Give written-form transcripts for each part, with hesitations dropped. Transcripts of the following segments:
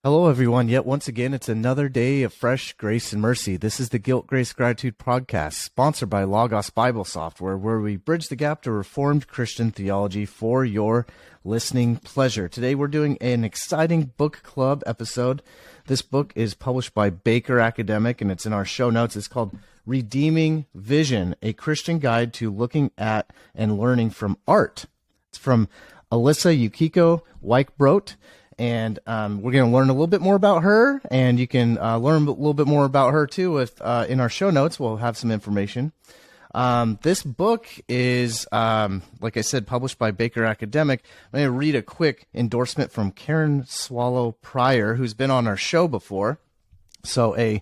Hello, everyone. Yet once again, it's another day of fresh grace and mercy. This is the Guilt, Grace, Gratitude podcast, sponsored by Logos Bible Software, where we bridge the gap to Reformed Christian theology for your listening pleasure. Today, we're doing an exciting book club episode. This book is published by Baker Academic, and it's in our show notes. It's called Redeeming Vision, a Christian Guide to Looking at and Learning from Art. It's from Elissa Yukiko Weichbrodt. And we're going to learn a little bit more about her, and you can learn a little bit more about her, too, with in our show notes. We'll have some information. This book is, like I said, published by Baker Academic. I'm going to read a quick endorsement from Karen Swallow Pryor, who's been on our show before. So a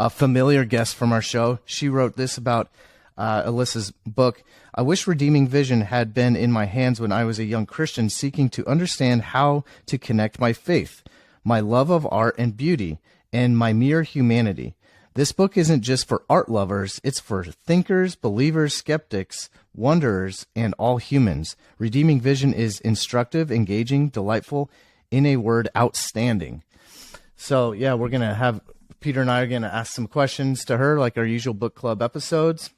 familiar guest from our show. She wrote this about Elissa's book. I wish Redeeming Vision had been in my hands when I was a young Christian seeking to understand how to connect my faith, my love of art and beauty, and my mere humanity. This book isn't just for art lovers, it's for thinkers, believers, skeptics, wanderers, and all humans. Redeeming Vision is instructive, engaging, delightful, in a word, outstanding. So, yeah, we're going to have, Peter and I are going to ask some questions to her like our usual book club episodes.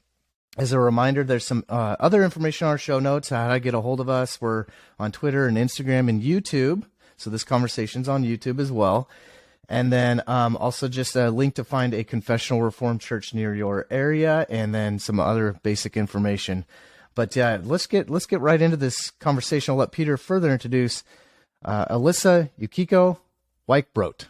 As a reminder, there's some other information on our show notes, how to get a hold of us. We're on Twitter and Instagram and YouTube, so this conversation's on YouTube as well. And then also just a link to find a confessional Reformed church near your area, and then some other basic information. But yeah, let's get right into this conversation. I'll let Peter further introduce Elissa Yukiko Weichbrodt.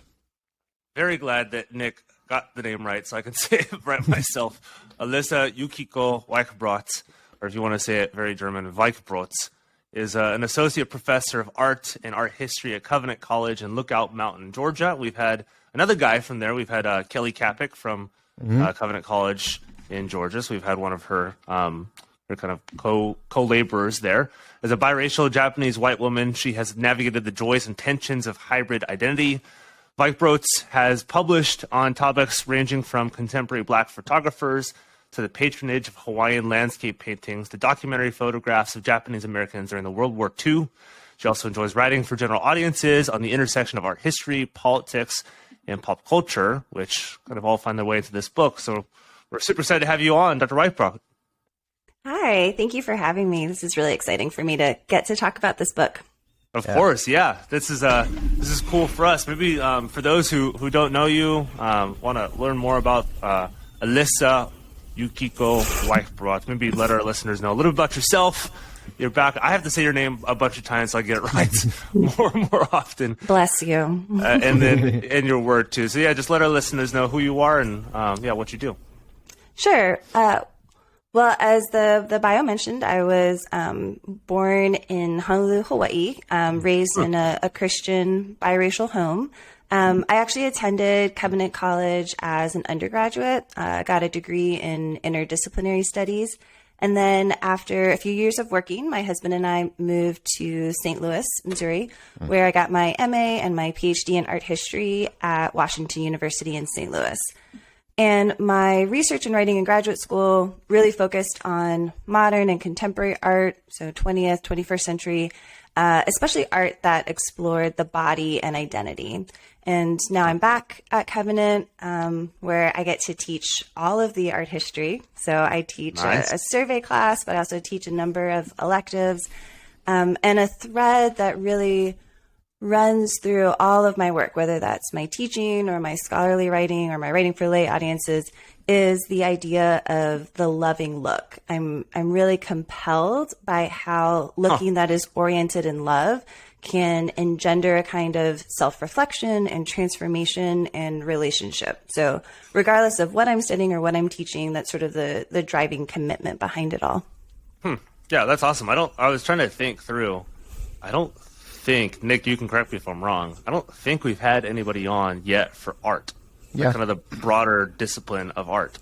Very glad that Nick got the name right, so I can say it right myself. Elissa Yukiko Weichbrodt, or if you want to say it very German, Weichbrodt, is an associate professor of art and art history at Covenant College in Lookout Mountain, Georgia. We've had another guy from there. We've had Kelly Kapic from Covenant College in Georgia. So we've had one of her kind of co-laborers there. As a biracial Japanese white woman, she has navigated the joys and tensions of hybrid identity. Weichbrodt has published on topics ranging from contemporary black photographers to the patronage of Hawaiian landscape paintings to documentary photographs of Japanese Americans during the World War II. She also enjoys writing for general audiences on the intersection of art history, politics, and pop culture, which kind of all find their way into this book. So we're super excited to have you on, Dr. Weichbrodt. Hi, thank you for having me. This is really exciting for me to get to talk about this book. Of course, yeah. This is cool for us. Maybe for those who don't know you, want to learn more about Elissa Yukiko Weichbrodt. Maybe let our listeners know a little bit about yourself. Your back. I have to say your name a bunch of times so I get it right more and more often. Bless you. And then in your word too. So yeah, just let our listeners know who you are and what you do. Sure. Well, as the bio mentioned, I was born in Honolulu, Hawaii, raised in a Christian biracial home. I actually attended Covenant College as an undergraduate, got a degree in interdisciplinary studies. And then after a few years of working, my husband and I moved to St. Louis, Missouri, where I got my MA and my PhD in art history at Washington University in St. Louis. And my research and writing in graduate school really focused on modern and contemporary art, so 20th, 21st century, especially art that explored the body and identity. And now I'm back at Covenant, where I get to teach all of the art history. So I teach a survey class, but I also teach a number of electives, and a thread that really runs through all of my work, whether that's my teaching or my scholarly writing or my writing for lay audiences, is the idea of the loving look. I'm really compelled by how looking that is oriented in love can engender a kind of self-reflection and transformation and relationship. So regardless of what I'm studying or what I'm teaching, that's sort of the driving commitment behind it all. Yeah, that's awesome. I was trying to think through. I don't think, Nick, you can correct me if I'm wrong, I don't think we've had anybody on yet for art. Yeah. Kind of the broader discipline of art.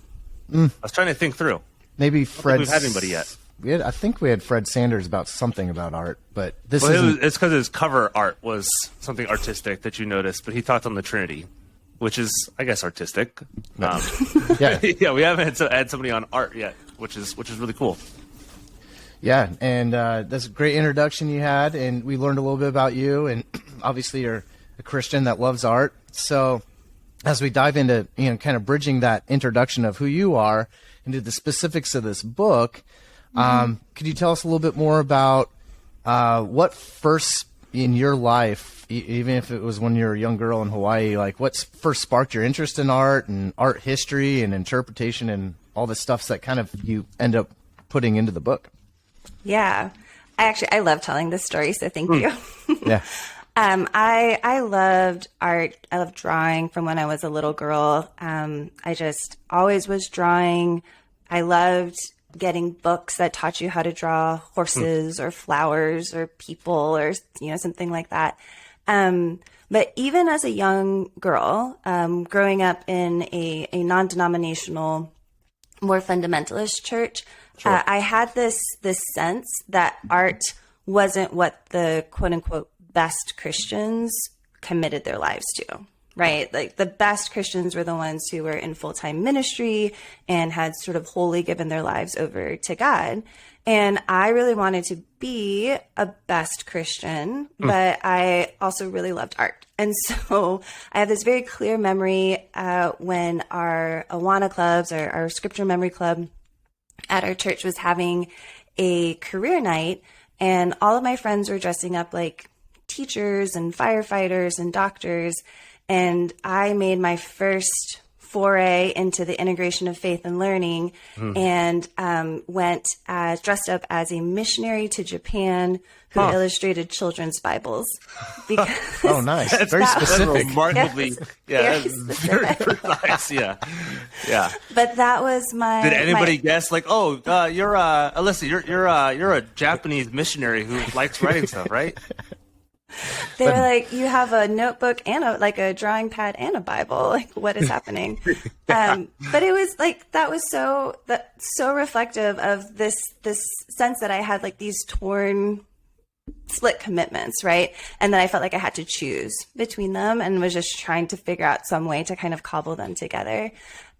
I was trying to think through. Maybe Fred. We've had anybody yet. I think we had Fred Sanders about something about art, but it's because his cover art was something artistic that you noticed, but he talked on the Trinity, which is, I guess, artistic. Yeah, we haven't had somebody on art yet, which is really cool. Yeah, and that's a great introduction you had, and we learned a little bit about you, and obviously you're a Christian that loves art. So as we dive into, kind of bridging that introduction of who you are into the specifics of this book, could you tell us a little bit more about what first in your life, even if it was when you were a young girl in Hawaii, like what first sparked your interest in art and art history and interpretation and all the stuff that kind of you end up putting into the book? Yeah, I love telling this story, so thank you. Yeah. I loved art. I loved drawing from when I was a little girl. I just always was drawing. I loved getting books that taught you how to draw horses or flowers or people or, something like that. But even as a young girl, growing up in a non-denominational, more fundamentalist church, I had this sense that art wasn't what the quote unquote best Christians committed their lives to, right? Like the best Christians were the ones who were in full-time ministry and had sort of wholly given their lives over to God. And I really wanted to be a best Christian, but I also really loved art. And so I have this very clear memory when our Awana clubs, our scripture memory club at our church was having a career night, and all of my friends were dressing up like teachers and firefighters and doctors. And I made my first foray into the integration of faith and learning and went dressed up as a missionary to Japan who illustrated children's Bibles. Because oh, nice. That's very specific. Remarkably, very precise. Yeah. But that was my. Did anybody guess? Like, you're Elissa, you're a Japanese missionary who likes writing stuff, right? They were like, you have a notebook and a drawing pad and a Bible. Like, what is happening? But it was like, that was so reflective of this sense that I had like these torn, split commitments, right? And that I felt like I had to choose between them and was just trying to figure out some way to kind of cobble them together.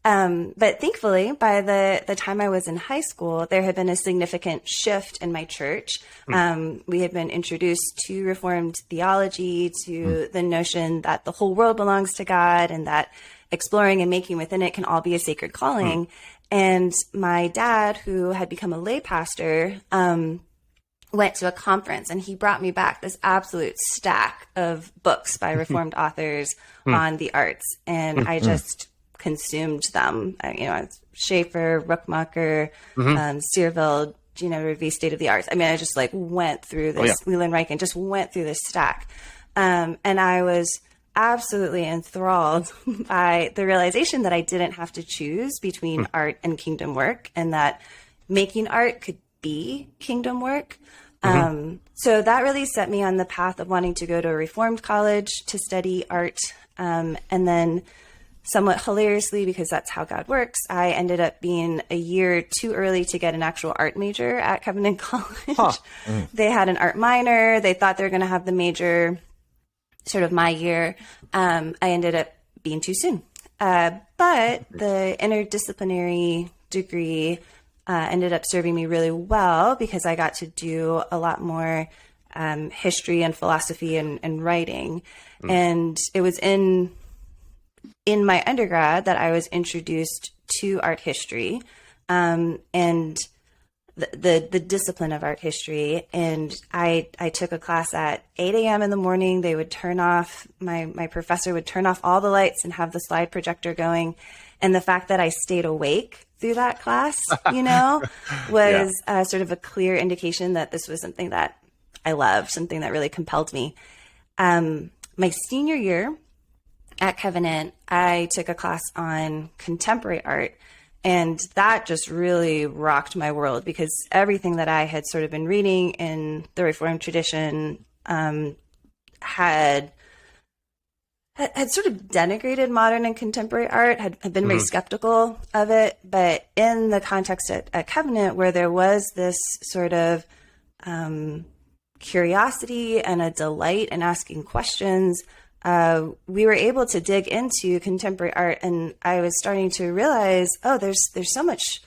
But thankfully, by the time I was in high school, there had been a significant shift in my church. We had been introduced to Reformed theology, to the notion that the whole world belongs to God and that exploring and making within it can all be a sacred calling. And my dad, who had become a lay pastor, went to a conference and he brought me back this absolute stack of books by Reformed authors on the arts. And I just consumed them. Schaeffer, Ruckmacher, Searveld, Review State of the Arts. I mean, I just like went through this, Leland Reich, and just went through this stack. And I was absolutely enthralled by the realization that I didn't have to choose between art and kingdom work, and that making art could be kingdom work. So that really set me on the path of wanting to go to a Reformed college to study art. And then somewhat hilariously, because that's how God works, I ended up being a year too early to get an actual art major at Covenant College. They had an art minor. They thought they were going to have the major sort of my year. I ended up being too soon. But the interdisciplinary degree ended up serving me really well because I got to do a lot more history and philosophy and writing. And it was in my undergrad that I was introduced to art history and the discipline of art history. And I took a class at 8 a.m. in the morning. They would turn off, my professor would turn off all the lights and have the slide projector going. And the fact that I stayed awake through that class, was sort of a clear indication that this was something that I loved, something that really compelled me. My senior year at Covenant, I took a class on contemporary art, and that just really rocked my world because everything that I had sort of been reading in the Reformed tradition had sort of denigrated modern and contemporary art, had been very skeptical of it. But in the context at Covenant, where there was this sort of curiosity and a delight in asking questions, we were able to dig into contemporary art, and I was starting to realize, there's so much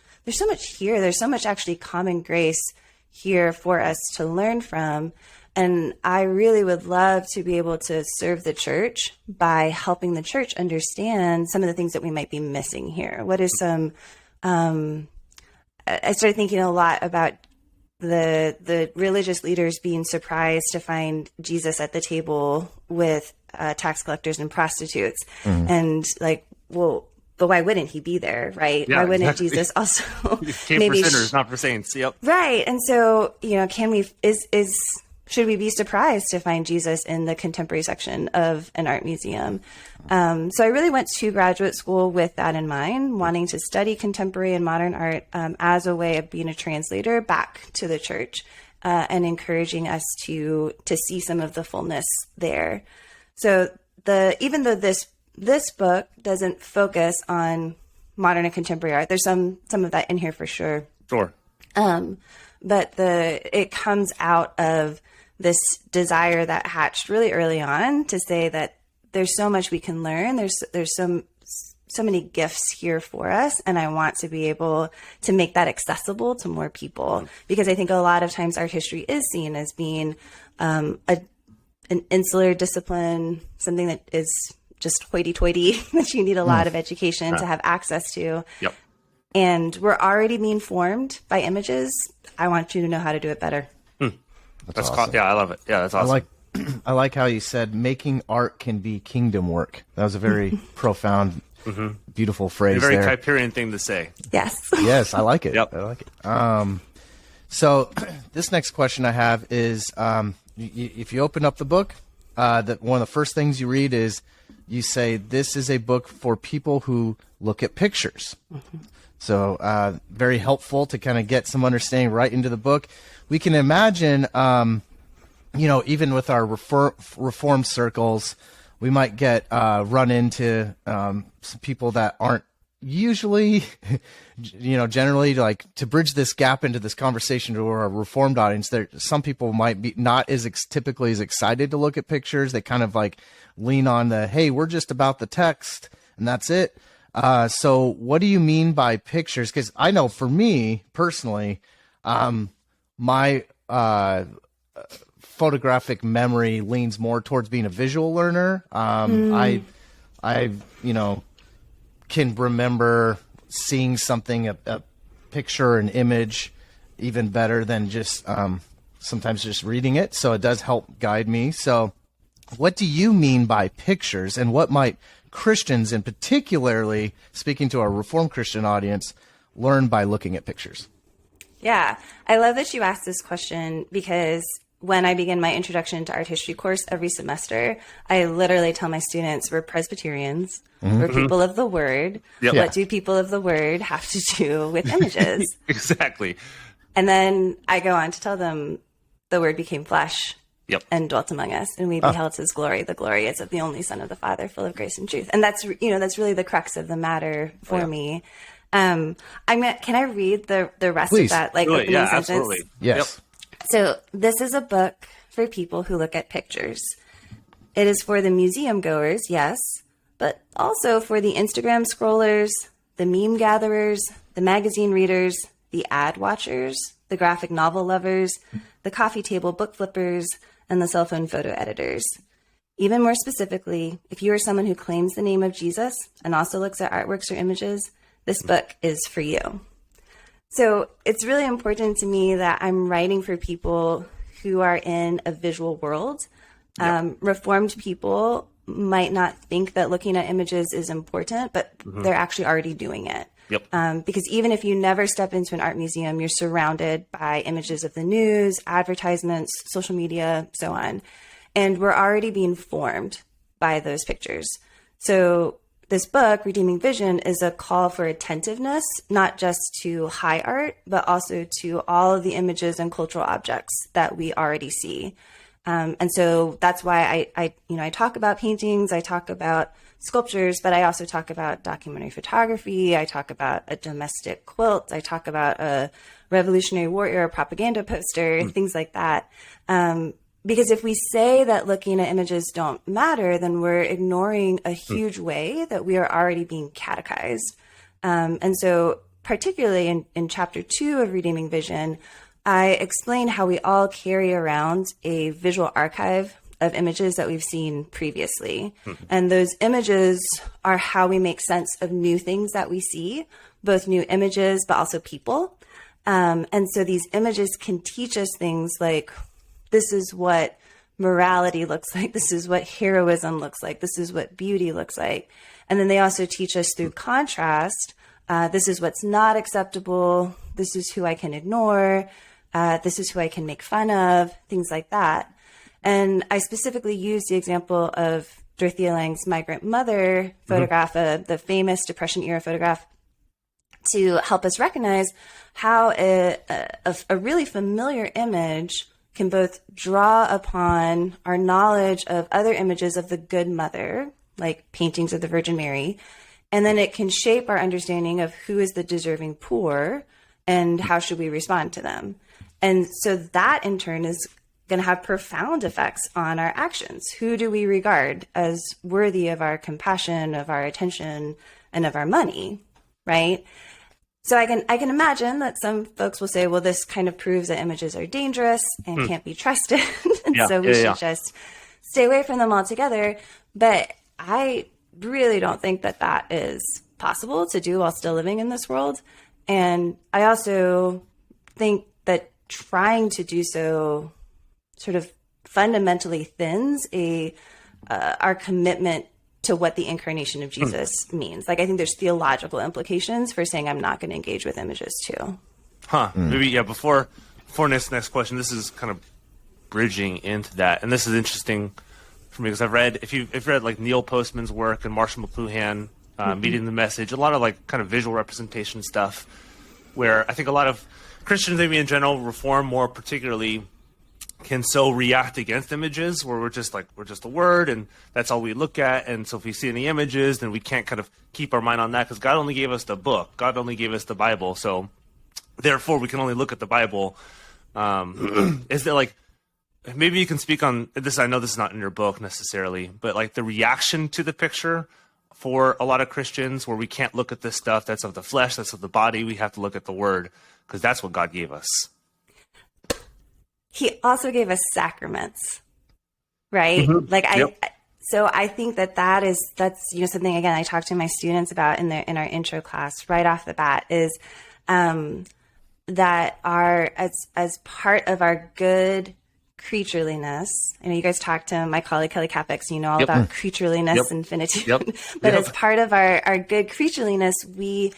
here. There's so much actually common grace here for us to learn from. And I really would love to be able to serve the church by helping the church understand some of the things that we might be missing here. What is some, I started thinking a lot about the religious leaders being surprised to find Jesus at the table with tax collectors and prostitutes. And like, well, but why wouldn't he be there, right? Yeah, why wouldn't exactly. Jesus also Came maybe for sinners, not for saints. Yep. right? And so, should we be surprised to find Jesus in the contemporary section of an art museum? So I really went to graduate school with that in mind, wanting to study contemporary and modern art as a way of being a translator back to the church and encouraging us to see some of the fullness there. So even though this book doesn't focus on modern and contemporary art, there's some of that in here for sure. Sure. But it comes out of this desire that hatched really early on to say that there's so much we can learn. There's so many gifts here for us, and I want to be able to make that accessible to more people, because I think a lot of times art history is seen as being an insular discipline, something that is just hoity-toity that you need a lot of education to have access to. Yep. And we're already being formed by images. I want you to know how to do it better. That's awesome. Yeah, I love it. Yeah, that's awesome. I like how you said making art can be kingdom work. That was a very profound, beautiful phrase. A very there. Kuyperian thing to say. Yes. Yes, I like it. Yep. I like it. So this next question I have is, if you open up the book, that one of the first things you read is you say, this is a book for people who look at pictures. So very helpful to kind of get some understanding right into the book. We can imagine, even with our reform circles, we might get run into some people that aren't usually, generally, like, to bridge this gap into this conversation to our reformed audience. Some people might be not as typically as excited to look at pictures. They kind of like lean on hey, we're just about the text and that's it. So what do you mean by pictures? Because I know for me personally, my photographic memory leans more towards being a visual learner. I can remember seeing something, a picture, an image, even better than just sometimes just reading it. So it does help guide me. So what do you mean by pictures, and what might Christians, and particularly speaking to our Reformed Christian audience, learn by looking at pictures? Yeah, I love that you asked this question, because when I begin my introduction to art history course every semester, I literally tell my students we're Presbyterians, we're people of the word. Yep. What do people of the word have to do with images? Exactly. And then I go on to tell them the word became flesh. Yep. And dwelt among us, and we beheld his glory. The glory is of the only Son of the Father, full of grace and truth. And that's really the crux of the matter for me. Can I read the rest Please. of that opening sentence? Absolutely. Yes. Yep. So this is a book for people who look at pictures. It is for the museum goers, yes, but also for the Instagram scrollers, the meme gatherers, the magazine readers, the ad watchers, the graphic novel lovers, the coffee table book flippers, and the cell phone photo editors. Even more specifically, if you are someone who claims the name of Jesus and also looks at artworks or images, this book is for you. So it's really important to me that I'm writing for people who are in a visual world. Reformed people might not think that looking at images is important, but they're actually already doing it. Yep. Because even if you never step into an art museum, you're surrounded by images of the news, advertisements, social media, so on. And we're already being formed by those pictures. So this book, Redeeming Vision, is a call for attentiveness, not just to high art, but also to all of the images and cultural objects that we already see. And so that's why I talk about paintings, I talk about sculptures, but I also talk about documentary photography. I talk about a domestic quilt. I talk about a Revolutionary War era propaganda poster and things like that. Because if we say that looking at images don't matter, then we're ignoring a huge way that we are already being catechized. And so particularly in chapter 2 of Redeeming Vision, I explain how we all carry around a visual archive of images that we've seen previously. And those images are how we make sense of new things that we see, both new images, but also people. And so these images can teach us things like, this is what morality looks like. This is what heroism looks like. This is what beauty looks like. And then they also teach us through contrast. This is what's not acceptable. This is who I can ignore. This is who I can make fun of, things like that. And I specifically used the example of Dorothea Lange's migrant mother photograph, the famous Depression era photograph, to help us recognize how a really familiar image can both draw upon our knowledge of other images of the good mother, like paintings of the Virgin Mary, and then it can shape our understanding of who is the deserving poor and how should we respond to them. And so that in turn is going to have profound effects on our actions. Who do we regard as worthy of our compassion, of our attention, and of our money, right? So I can imagine that some folks will say, well, this kind of proves that images are dangerous and can't be trusted. And so we should just stay away from them altogether. But I really don't think that that is possible to do while still living in this world. And I also think that trying to do so sort of fundamentally thins our commitment to what the incarnation of Jesus means. Like, I think there's theological implications for saying I'm not going to engage with images too. Maybe, before next question, this is kind of bridging into that. And this is interesting for me because I've read, if you've read like Neil Postman's work and Marshall McLuhan, Meeting the Message, a lot of like kind of visual representation stuff where I think a lot of Christians, maybe in general, Reform more particularly, can so react against images where we're just a word and that's all we look at. And so if we see any images, then we can't kind of keep our mind on that because God only gave us the book. God only gave us the Bible. So therefore we can only look at the Bible. Is there like, maybe you can speak on this. I know this is not in your book necessarily, but like the reaction to the picture for a lot of Christians where we can't look at this stuff. That's of the flesh. That's of the body. We have to look at the word because that's what God gave us. He also gave us sacraments, right? So I think that's something, again, I talk to my students about in our intro class right off the bat is that as part of our good creatureliness. I know you guys talked to my colleague Kelly Capex, you know all about creatureliness and finitude. But as part of our good creatureliness, we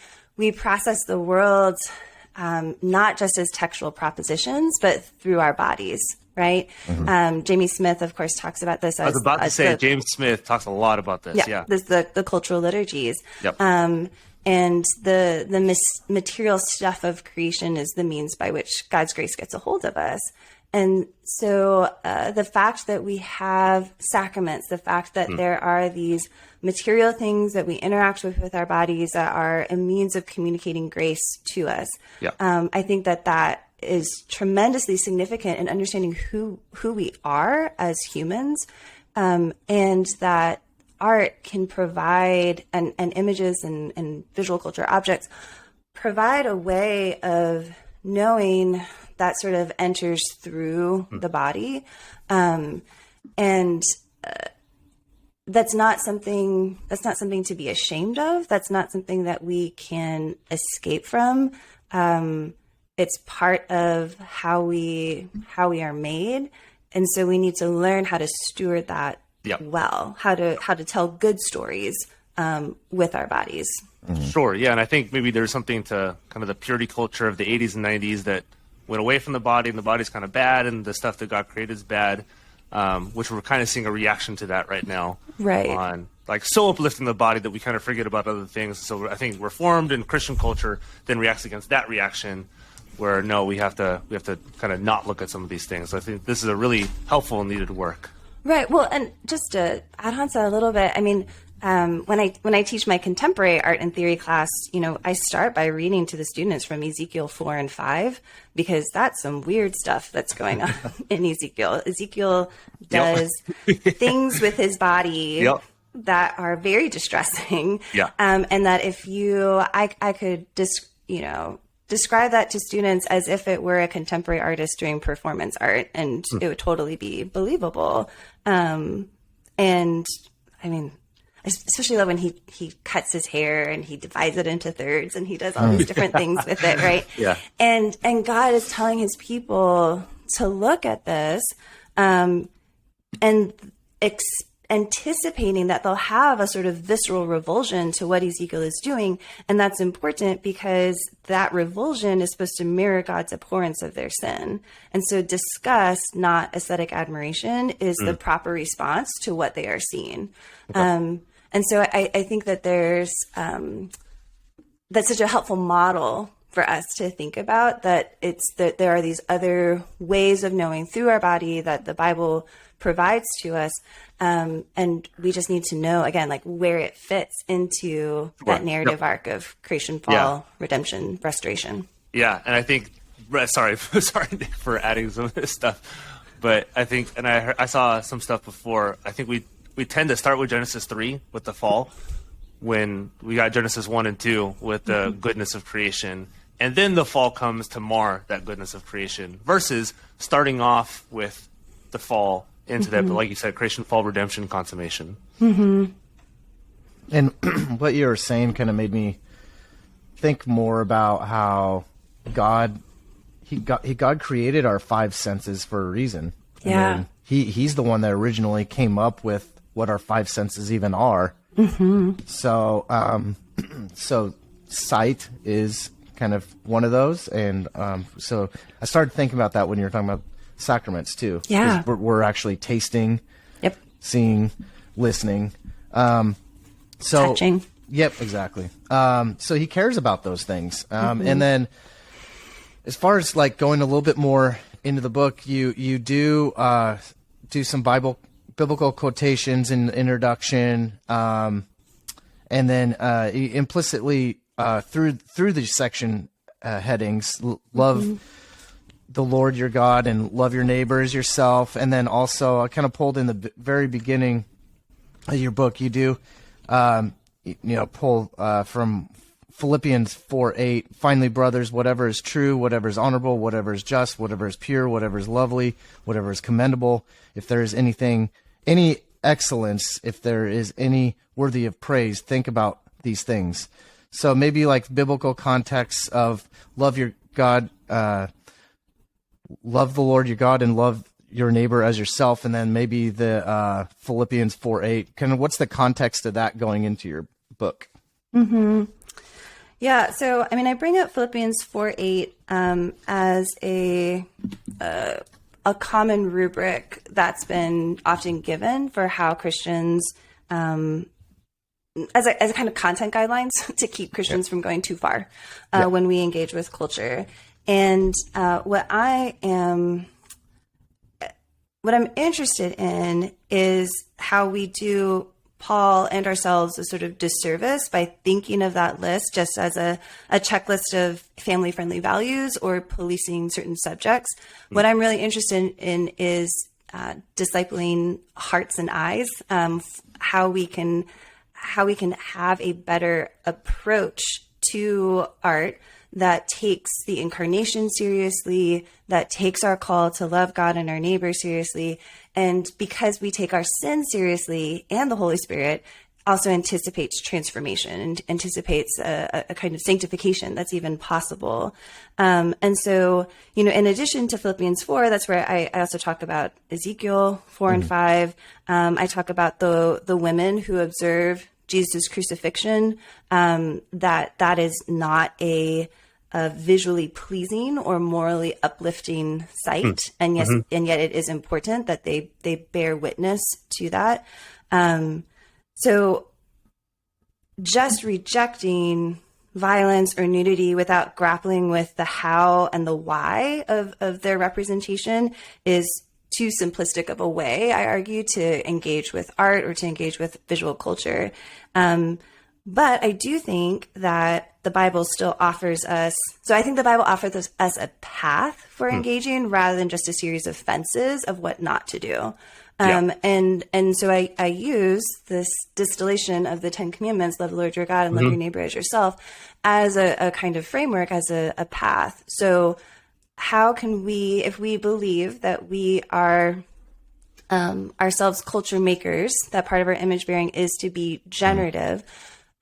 process the world not just as textual propositions, but through our bodies, right? Jamie Smith, of course, talks about this. I was about to say, James Smith talks a lot about this. This the cultural liturgies. And the material stuff of creation is the means by which God's grace gets a hold of us. And so the fact that we have sacraments, the fact that there are these material things that we interact with our bodies that are a means of communicating grace to us, I think that is tremendously significant in understanding who we are as humans, and that art can provide, and images and visual culture objects provide a way of knowing that sort of enters through the body. And that's not something to be ashamed of. That's not something that we can escape from. It's part of how we are made. And so we need to learn how to steward that well, how to tell good stories with our bodies. Sure. Yeah. And I think maybe there's something to kind of the purity culture of the 80s and 90s that went away from the body, and the body's kind of bad, and the stuff that God created is bad, which we're kind of seeing a reaction to that right now. Right. On like so uplifting the body that we kind of forget about other things. So I think Reformed and Christian culture then reacts against that reaction, where no, we have to kind of not look at some of these things. So I think this is a really helpful and needed work. Right. Well, and just to add on to that a little bit, I mean, when I teach my contemporary art and theory class, I start by reading to the students from Ezekiel 4 and 5, because that's some weird stuff that's going on in Ezekiel. Ezekiel does things with his body that are very distressing. And that if I could just, describe that to students as if it were a contemporary artist doing performance art, and it would totally be believable. And I mean, I especially love when he cuts his hair and he divides it into thirds and he does all these different things with it, right? Yeah. And God is telling his people to look at this and anticipating that they'll have a sort of visceral revulsion to what Ezekiel is doing. And that's important because that revulsion is supposed to mirror God's abhorrence of their sin. And so disgust, not aesthetic admiration, is the proper response to what they are seeing. Okay. And so I think that that's such a helpful model for us to think about, that there are these other ways of knowing through our body that the Bible provides to us. And we just need to know, again, like where it fits into that narrative arc of creation, fall, redemption, restoration. Yeah. And I think, sorry Nick, for adding some of this stuff, but I think, and I saw some stuff before, I think we tend to start with Genesis 3 with the fall, when we got Genesis 1 and 2 with the goodness of creation. And then the fall comes to mar that goodness of creation, versus starting off with the fall into that, but like you said, creation, fall, redemption, consummation. And what you were saying kind of made me think more about how God created our five senses for a reason. Yeah. And he's the one that originally came up with what our five senses even are. So, so sight is kind of one of those. And so I started thinking about that when you were talking about sacraments too. Yeah. 'Cause we're actually tasting, seeing, listening. Touching. Yep, exactly. So he cares about those things. And then as far as like going a little bit more into the book, you do some biblical quotations in the introduction. And then implicitly through the section headings, love the Lord your God and love your neighbor as yourself. And then also I kind of pulled in the very beginning of your book, you do pull from Philippians 4:8. Finally, brothers, whatever is true, whatever is honorable, whatever is just, whatever is pure, whatever is lovely, whatever is commendable, if there is any excellence, if there is any worthy of praise, think about these things. So maybe like biblical context of love your God, love the Lord your God and love your neighbor as yourself. And then maybe the Philippians 4:8, kind of what's the context of that going into your book? Yeah. So, I mean, I bring up Philippians 4:8 as a common rubric that's been often given for how Christians, as a kind of content guidelines to keep Christians from going too far when we engage with culture. And what I'm interested in is how we do Paul and ourselves a sort of disservice by thinking of that list just as a checklist of family-friendly values or policing certain subjects. What I'm really interested in is discipling hearts and eyes, how we can have a better approach to art that takes the incarnation seriously, that takes our call to love God and our neighbor seriously. And because we take our sin seriously, and the Holy Spirit also anticipates transformation and anticipates a kind of sanctification that's even possible. And so, in addition to Philippians 4, that's where I also talk about Ezekiel 4 and 5. I talk about the women who observe Jesus' crucifixion, that is not a visually pleasing or morally uplifting sight, and yet it is important that they bear witness to that. So just rejecting violence or nudity without grappling with the how and the why of their representation is too simplistic of a way, I argue, to engage with art or to engage with visual culture. But I do think that the Bible still offers us, so I think the Bible offers us a path for engaging rather than just a series of fences of what not to do. And so I use this distillation of the 10 Commandments, love the Lord your God and love your neighbor as yourself, as a kind of framework, as a path. So how can we, if we believe that we are ourselves culture makers, that part of our image bearing is to be generative,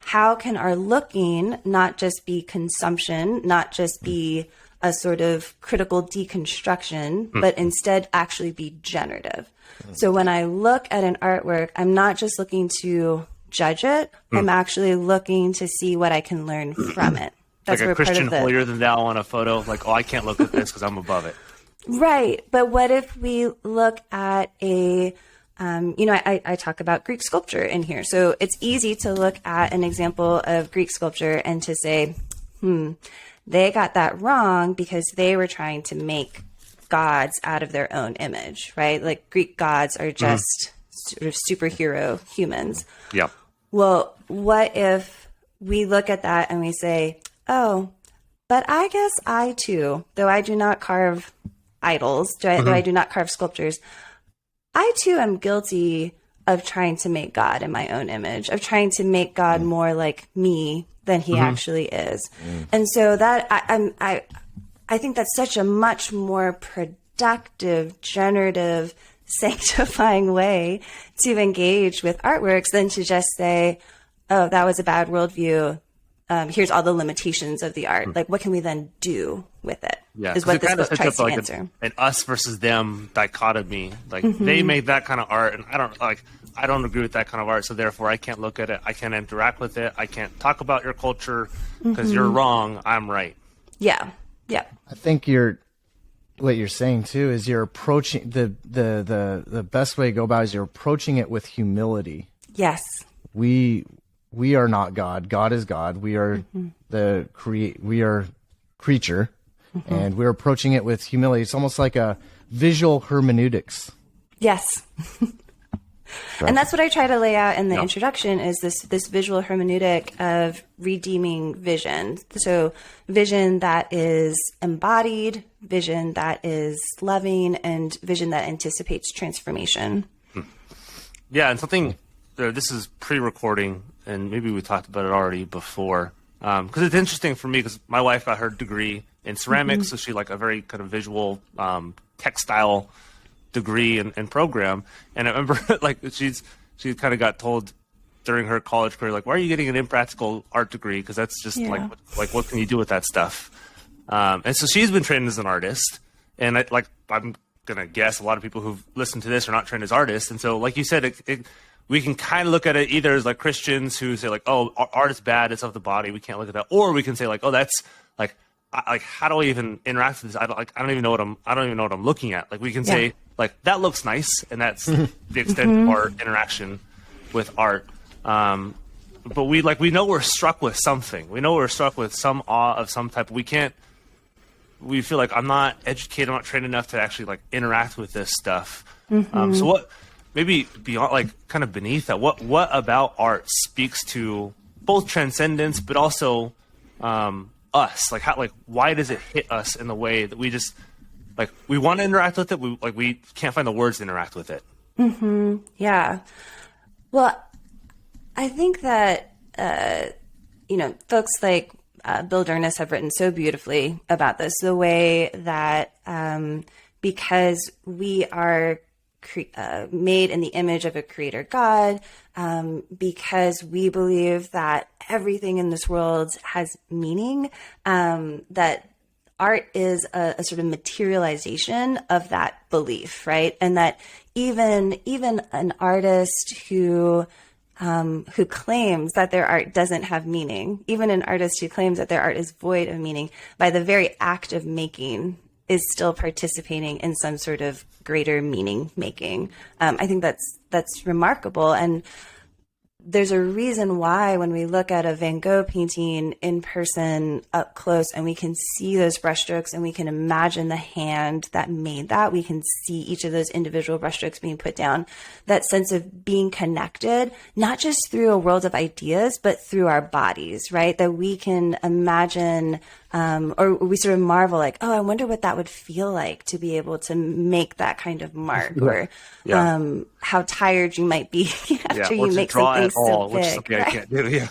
how can our looking not just be consumption, not just be a sort of critical deconstruction, but instead actually be generative? So when I look at an artwork, I'm not just looking to judge it. I'm actually looking to see what I can learn from it. That's like a Christian part of holier than thou on a photo. Like, oh, I can't look at this because I'm above it. Right. But what if we look at I talk about Greek sculpture in here. So it's easy to look at an example of Greek sculpture and to say, they got that wrong because they were trying to make gods out of their own image, right? Like Greek gods are just sort of superhero humans. Yeah. Well, what if we look at that and we say, oh, but I guess I too, though I do not carve idols, though I do not carve sculptures, I too am guilty of trying to make God in my own image, of trying to make God more like me than he actually is. And so that I think that's such a much more productive, generative, sanctifying way to engage with artworks than to just say, oh, that was a bad worldview. Here's all the limitations of the art. Like, what can we then do with it? Yeah, is what this book sets tries to like answer. an us versus them dichotomy. Like they made that kind of art, and I don't agree with that kind of art. So therefore, I can't look at it. I can't interact with it. I can't talk about your culture because you're wrong. I'm right. Yeah. Yeah. I think what you're saying too is you're approaching the best way to go about it is you're approaching it with humility. Yes. We are not God. God is God. We are we are creature, and we're approaching it with humility. It's almost like a visual hermeneutics. Yes. And that's what I try to lay out in the introduction is this visual hermeneutic of redeeming vision. So vision that is embodied, vision that is loving, and vision that anticipates transformation. Yeah, and something, this is pre-recording, and maybe we talked about it already before, because it's interesting for me because my wife got her degree in ceramics, so she like a very kind of visual textile degree and program. And I remember like she kind of got told during her college career, like, why are you getting an impractical art degree? Because that's just like what can you do with that stuff? And so she's been trained as an artist, and I'm gonna guess a lot of people who've listened to this are not trained as artists. And so, like you said, we can kind of look at it either as like Christians who say like, oh, art is bad, it's of the body, we can't look at that, or we can say like, oh, that's like how do I even interact with this? I don't even know what I'm looking at. Like we can say like that looks nice, and that's the extent of our interaction with art. But we know we're struck with something. We know we're struck with some awe of some type. We feel like I'm not educated, I'm not trained enough to actually like interact with this stuff. So what? Maybe beyond, like, kind of beneath that, what about art speaks to both transcendence, but also us? Like, why does it hit us in the way that we just, like, we want to interact with it, we can't find the words to interact with it? Yeah. Well, I think that folks like Bill Durness have written so beautifully about this, the way that because we are made in the image of a creator God, because we believe that everything in this world has meaning, that art is a sort of materialization of that belief, right? And that even an artist who claims that their art doesn't have meaning, even an artist who claims that their art is void of meaning, by the very act of making is still participating in some sort of greater meaning making. I think that's remarkable. And there's a reason why when we look at a Van Gogh painting in person up close and we can see those brushstrokes and we can imagine the hand that made that, we can see each of those individual brushstrokes being put down, that sense of being connected, not just through a world of ideas, but through our bodies, right? That we can imagine or we sort of marvel like, oh, I wonder what that would feel like to be able to make that kind of mark, or how tired you might be after you make something so big. Which is something I can't do. Yeah.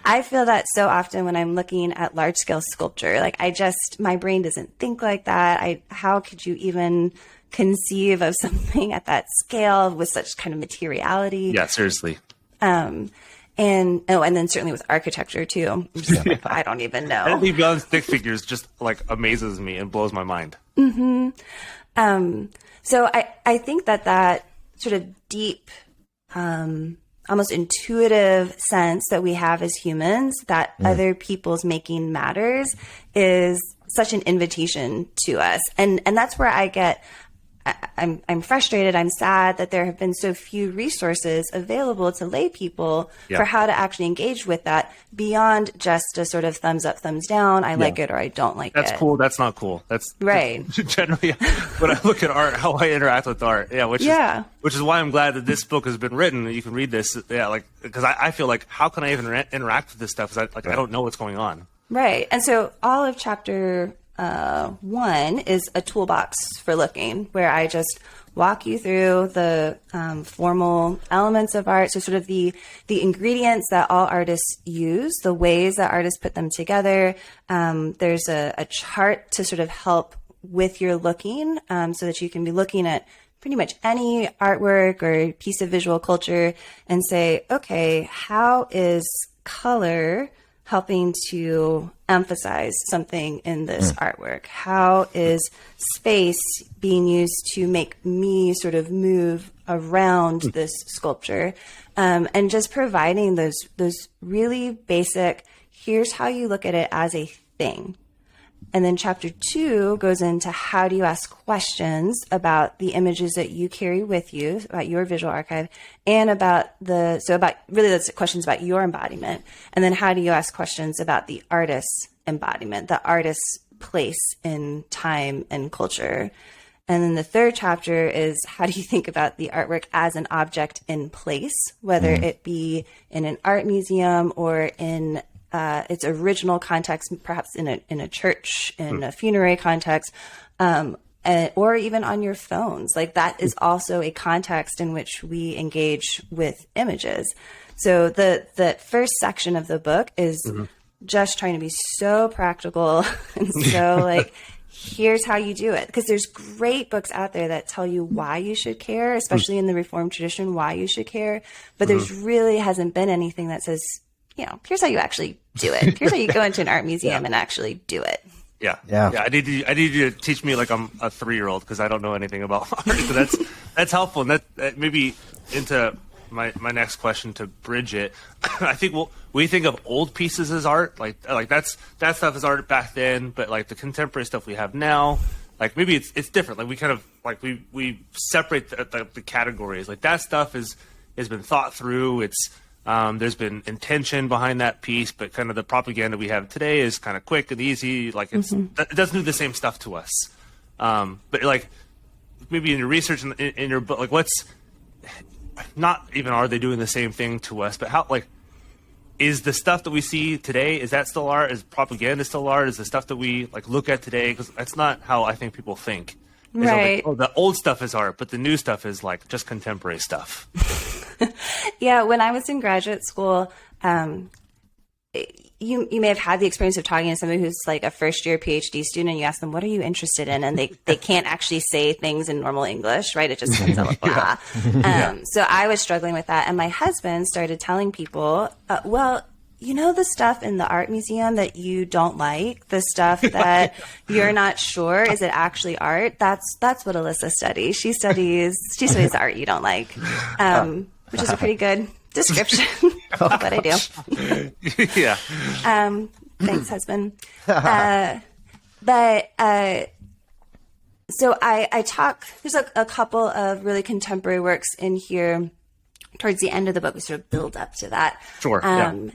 I feel that so often when I'm looking at large scale sculpture. Like my brain doesn't think like that. How could you even conceive of something at that scale with such kind of materiality? Yeah, seriously. And then certainly with architecture too. I'm just like, I don't even know. Anything beyond stick figures just like amazes me and blows my mind. So I think that sort of deep, almost intuitive sense that we have as humans that other people's making matters is such an invitation to us. And that's where I'm frustrated. I'm sad that there have been so few resources available to lay people for how to actually engage with that beyond just a sort of thumbs up, thumbs down. I like it or I don't like it. That's cool. That's not cool. That's right. Generally, when I look at art, how I interact with art. Which is why I'm glad that this book has been written. You can read this. Because I feel like, how can I even interact with this stuff? Because I don't know what's going on. Right. And so all of chapter 1 is a toolbox for looking, where I just walk you through the formal elements of art. So sort of the ingredients that all artists use, the ways that artists put them together. There's a chart to sort of help with your looking, so that you can be looking at pretty much any artwork or piece of visual culture and say, okay, how is color helping to emphasize something in this artwork? How is space being used to make me sort of move around this sculpture? And just providing those really basic, here's how you look at it as a thing. And then chapter 2 goes into how do you ask questions about the images that you carry with you, about your visual archive, and about really that's questions about your embodiment. And then how do you ask questions about the artist's embodiment, the artist's place in time and culture. And then the third chapter is how do you think about the artwork as an object in place, whether it be in an art museum or in its original context, perhaps in a church, in a funerary context, or even on your phones. Like that is also a context in which we engage with images. So the first section of the book is just trying to be so practical and so like, here's how you do it. Because there's great books out there that tell you why you should care, especially in the Reformed tradition, why you should care. But there's really hasn't been anything that says, here's how you actually do it. Here's how you go into an art museum and actually do it. Yeah. I need you to teach me like I'm a 3-year-old because I don't know anything about art. So that's helpful. And that maybe into my next question to bridge it. I think we think of old pieces as art, like that stuff is art back then, but like the contemporary stuff we have now, like maybe it's different. Like we kind of like we separate the categories. Like that stuff has been thought through. It's there's been intention behind that piece, but kind of the propaganda we have today is kind of quick and easy. Like it doesn't do the same stuff to us. But like maybe in your research in your book, like what's not even are they doing the same thing to us, but how like is the stuff that we see today, is that still art? Is propaganda still art? Is the stuff that we like look at today? Because that's not how I think people think. Right. Like, the old stuff is art, but the new stuff is like just contemporary stuff. Yeah, when I was in graduate school, you may have had the experience of talking to somebody who's like a first-year PhD student, and you ask them, what are you interested in? And they can't actually say things in normal English, right? It just comes out like, blah. So I was struggling with that. And my husband started telling people, the stuff in the art museum that you don't like, the stuff that you're not sure, is it actually art? That's what Elissa studies. She studies the art you don't like, which is a pretty good description of what I do. Yeah. Thanks, husband. So I talk, there's a couple of really contemporary works in here. Towards the end of the book, we sort of build up to that. Sure. And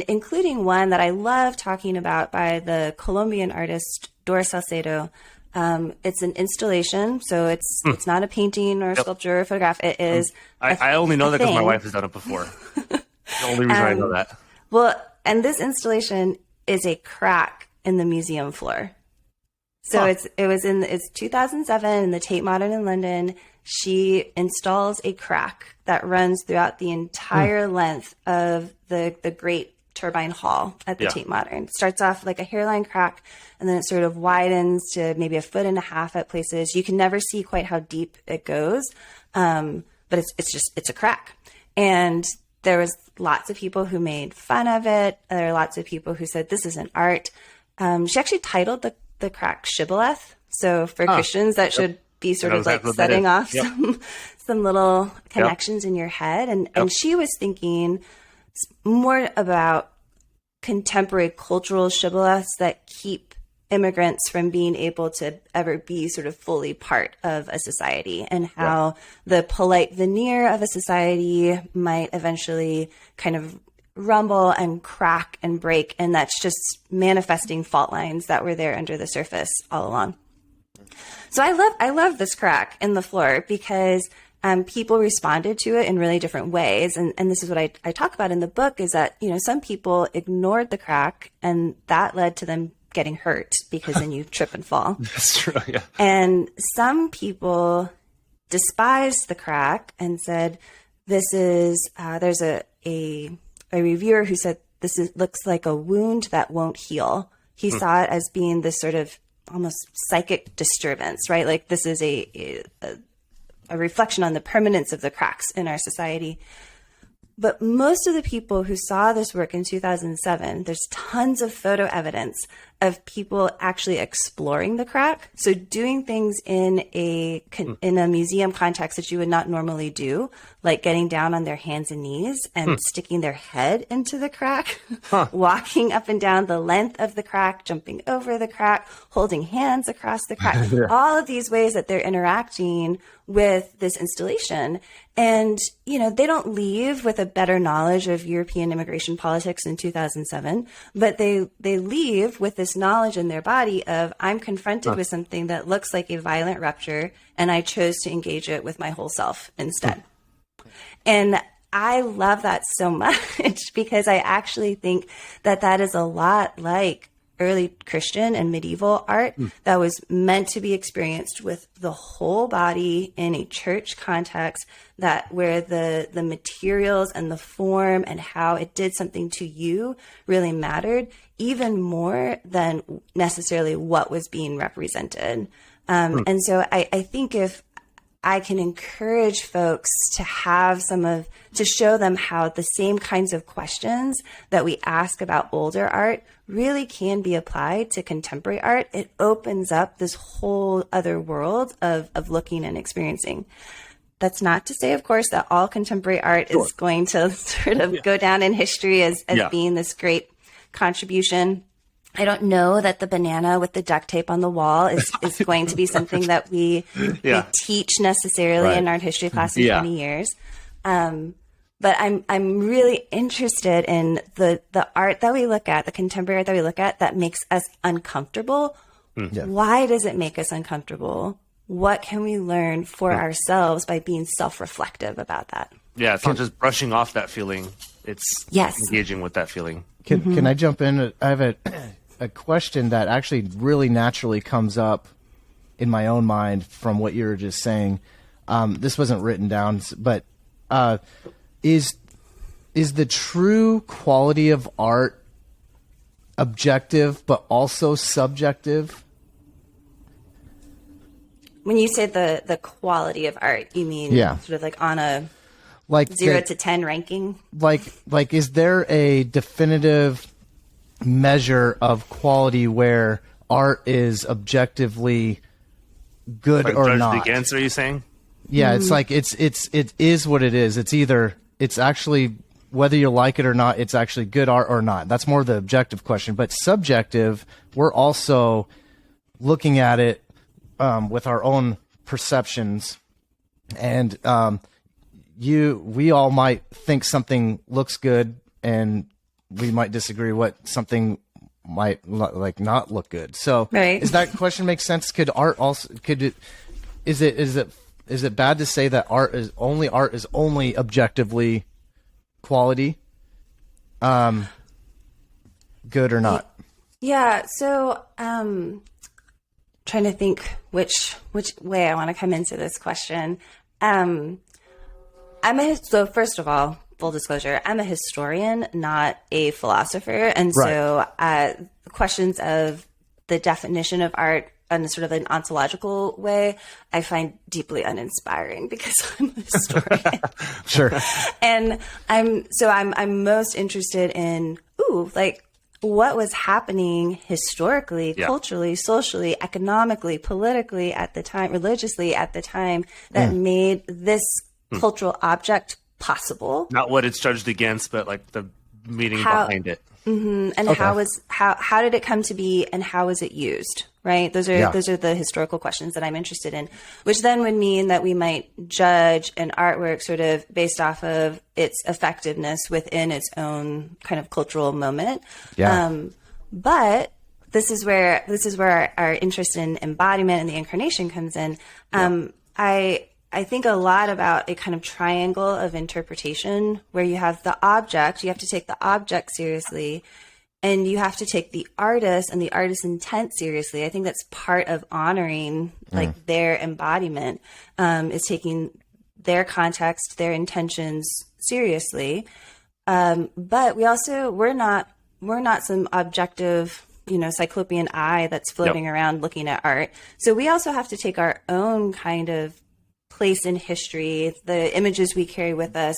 including one that I love talking about by the Colombian artist Doris Salcedo. It's an installation, so it's not a painting or a sculpture or a photograph. It is. I only know that because my wife has done it before. The only reason I know that. Well, and this installation is a crack in the museum floor. So it's 2007 in the Tate Modern in London. She installs a crack that runs throughout the entire length of the Great Turbine Hall at the Tate Modern. It starts off like a hairline crack, and then it sort of widens to maybe 1.5 feet at places. You can never see quite how deep it goes, but it's a crack. And there was lots of people who made fun of it. There are lots of people who said this isn't art. She actually titled the crack shibboleth. So for Christians, that should be sort of like setting off some little connections in your head. And she was thinking more about contemporary cultural shibboleths that keep immigrants from being able to ever be sort of fully part of a society, and how the polite veneer of a society might eventually kind of rumble and crack and break. And that's just manifesting fault lines that were there under the surface all along. So I love this crack in the floor because people responded to it in really different ways. And this is what I talk about in the book, is that, some people ignored the crack, and that led to them getting hurt because then you trip and fall. That's true, yeah. And some people despised the crack and said, this is, there's a reviewer who said, looks like a wound that won't heal. He saw it as being this sort of almost psychic disturbance, right? Like this is a reflection on the permanence of the cracks in our society. But most of the people who saw this work in 2007, there's tons of photo evidence of people actually exploring the crack. So doing things in a museum context that you would not normally do, like getting down on their hands and knees and sticking their head into the crack, walking up and down the length of the crack, jumping over the crack, holding hands across the crack, all of these ways that they're interacting with this installation. And, they don't leave with a better knowledge of European immigration politics in 2007, but they leave with this knowledge in their body of, I'm confronted with something that looks like a violent rupture, and I chose to engage it with my whole self instead. And I love that so much because I actually think that is a lot like early Christian and medieval art that was meant to be experienced with the whole body in a church context, that where the materials and the form and how it did something to you really mattered, even more than necessarily what was being represented. And so I think if I can encourage folks to have to show them how the same kinds of questions that we ask about older art really can be applied to contemporary art, it opens up this whole other world of looking and experiencing. That's not to say, of course, that all contemporary art is going to sort of go down in history as being this great contribution. I don't know that the banana with the duct tape on the wall is going to be something that we teach necessarily in art history class in 20 years. But I'm really interested in the art that we look at, the contemporary art that we look at that makes us uncomfortable. Why does it make us uncomfortable? What can we learn for ourselves by being self-reflective about that? Yeah, it's not just brushing off that feeling. It's engaging with that feeling. Can I jump in? I have a question that actually really naturally comes up in my own mind from what you were just saying. This wasn't written down, but is the true quality of art objective but also subjective? When you say the quality of art, you mean sort of like on a 0 to 10 ranking? Like is there a definitive measure of quality where art is objectively good or not? The answer, are you saying? Yeah, it's like it is what it is. It's actually, whether you like it or not, it's actually good art or not. That's more the objective question. But subjective, we're also looking at it with our own perceptions, and we all might think something looks good, and we might disagree what something might not look good. So, does that question make sense? Could art also is it bad to say that art is only objectively quality, good or not? Yeah. So, trying to think which way I want to come into this question. So first of all, full disclosure, I'm a historian, not a philosopher. And so questions of the definition of art in sort of an ontological way, I find deeply uninspiring because I'm a historian. Sure. And I'm most interested in, like, what was happening historically, culturally, socially, economically, politically at the time, religiously at the time that made this cultural object possible. Not what it's judged against, but like the meaning behind it. And how did it come to be, and how was it used? Right. Those are the historical questions that I'm interested in, which then would mean that we might judge an artwork sort of based off of its effectiveness within its own kind of cultural moment. Yeah. But this is where our interest in embodiment and the incarnation comes in. I think a lot about a kind of triangle of interpretation where you have the object, you have to take the object seriously, and you have to take the artist and the artist's intent seriously. I think that's part of honoring like their embodiment, is taking their context, their intentions seriously. But we're not some objective, cyclopean eye that's floating around looking at art. So we also have to take our own kind of place in history, the images we carry with us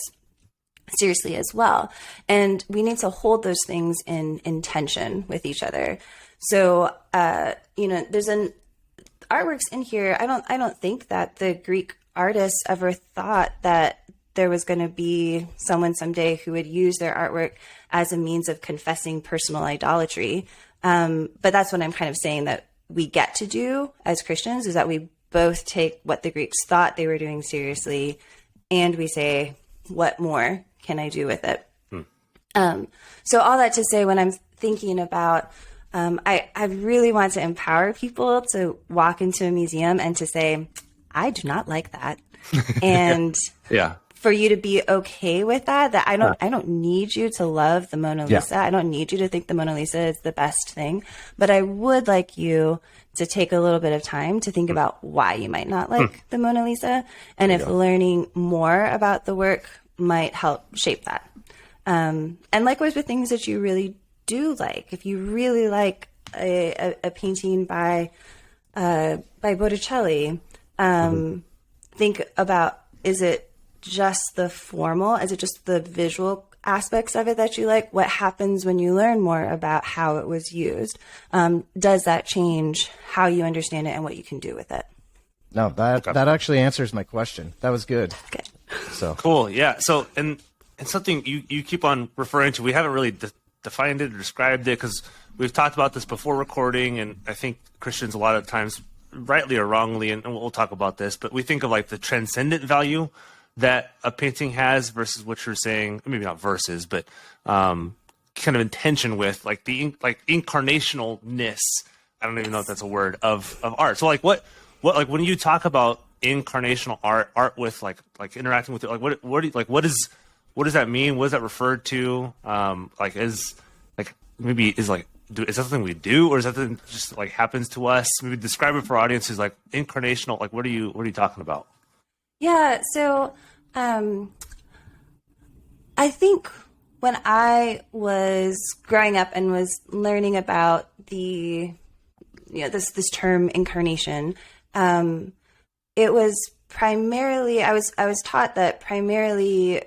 seriously as well. And we need to hold those things in tension with each other. So, there's artworks in here. I don't think that the Greek artists ever thought that there was going to be someone someday who would use their artwork as a means of confessing personal idolatry. But that's what I'm kind of saying that we get to do as Christians, is that we both take what the Greeks thought they were doing seriously, and we say, what more can I do with it? So all that to say, when I'm thinking about, I really want to empower people to walk into a museum and to say, I do not like that. And for you to be okay with that I don't need you to love the Mona Lisa. I don't need you to think the Mona Lisa is the best thing, but I would like you to take a little bit of time to think about why you might not like the Mona Lisa, and if learning more about the work might help shape that. And likewise with things that you really do like. If you really like a painting by Botticelli, think about, is it just the formal? Is it just the visual aspects of it that you like? What happens when you learn more about how it was used? Does that change how you understand it and what you can do with it? No, that actually answers my question. That was good. Good. So cool. Yeah. So, and something you keep on referring to, we haven't really defined it or described it, because we've talked about this before recording, and I think Christians a lot of times, rightly or wrongly, and we'll talk about this, but we think of like the transcendent value that a painting has versus what you're saying, maybe not versus, but kind of in tension with like the incarnationalness. I don't even know if that's a word of art. So like what like when you talk about incarnational art with like interacting with it, like what does that mean? What does that refer to? Is that something we do, or is that something just like happens to us? Maybe describe it for our audience who's like incarnational. Like what are you talking about? Yeah. So, I think when I was growing up and was learning about this term incarnation, it was primarily, I was taught that primarily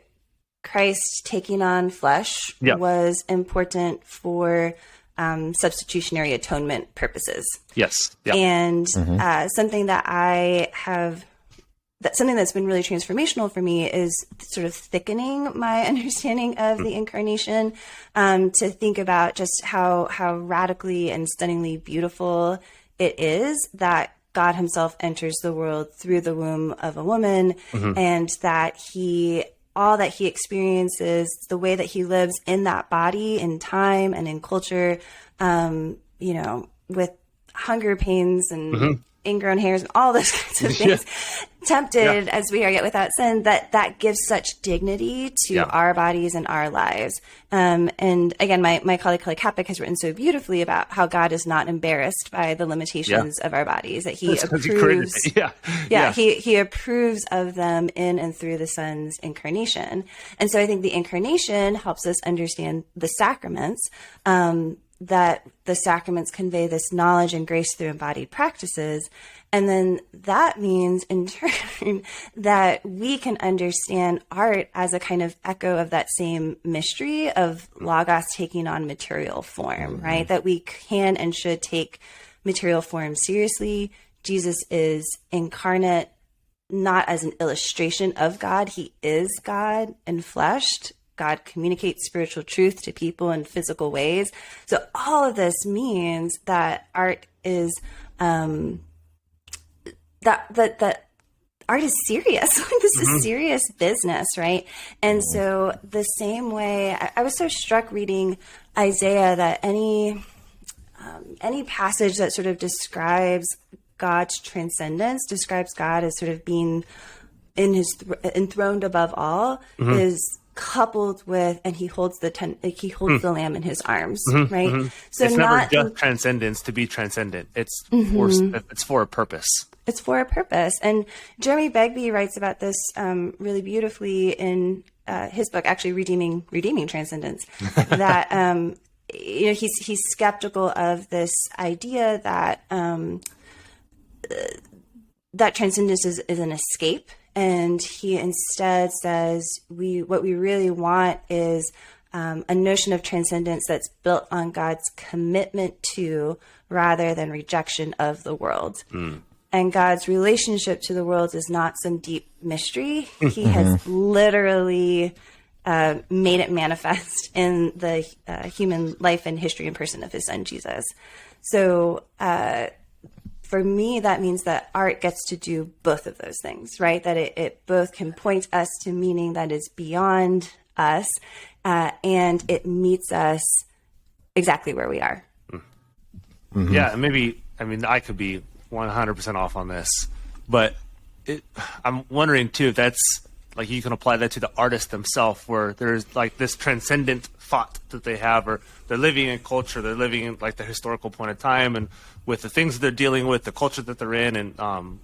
Christ taking on flesh was important for substitutionary atonement purposes. Yes. Yeah. And something something that's been really transformational for me is sort of thickening my understanding of the incarnation, to think about just how radically and stunningly beautiful it is that God himself enters the world through the womb of a woman, and that all that he experiences, the way that he lives in that body, in time and in culture, with hunger pains and ingrown hairs and all those kinds of things, tempted as we are yet without sin, that gives such dignity to our bodies and our lives. And again, my colleague Kelly Kapic has written so beautifully about how God is not embarrassed by the limitations of our bodies, that he approves. He approves of them in and through the Son's incarnation. And so I think the incarnation helps us understand the sacraments, that the sacraments convey this knowledge and grace through embodied practices. And then that means in turn that we can understand art as a kind of echo of that same mystery of Logos taking on material form, right? That we can and should take material form seriously. Jesus is incarnate, not as an illustration of God. He is God enfleshed. God communicates spiritual truth to people in physical ways. So all of this means that art is that art is serious. This is serious business, right? And so the same way, I was so struck reading Isaiah that any passage that sort of describes God's transcendence, describes God as sort of being in his enthroned above all, is coupled with, and he holds the lamb in his arms, right? So it's never just transcendence to be transcendent. It's for a purpose. It's for a purpose. And Jeremy Begbie writes about this really beautifully in his book, actually Redeeming Transcendence. That he's skeptical of this idea that that transcendence is an escape. And he instead says what we really want is a notion of transcendence that's built on God's commitment to rather than rejection of the world. And God's relationship to the world is not some deep mystery. He has literally made it manifest in the human life and history and person of his son, Jesus. So for me, that means that art gets to do both of those things, right? That it both can point us to meaning that is beyond us, and it meets us exactly where we are. Yeah, maybe, I could be 100% off on this, but I'm wondering too if that's like you can apply that to the artist themselves, where there's like this transcendent thought that they have, or they're living in culture, they're living in like the historical point of time, and with the things that they're dealing with, the culture that they're in, and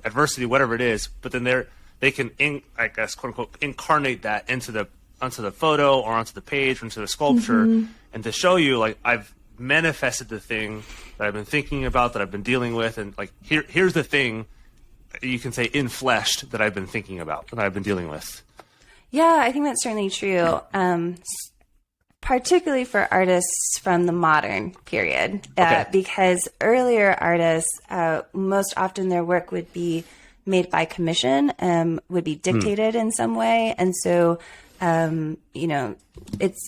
adversity, whatever it is. But then they can, I guess, quote unquote, incarnate that onto the photo or onto the page or into the sculpture, and to show you like I've manifested the thing that I've been thinking about, that I've been dealing with, and like here's the thing you can say infleshed that I've been thinking about, that I've been dealing with. Yeah, I think that's certainly true. Particularly for artists from the modern period, because earlier artists, most often their work would be made by commission, would be dictated in some way, and so it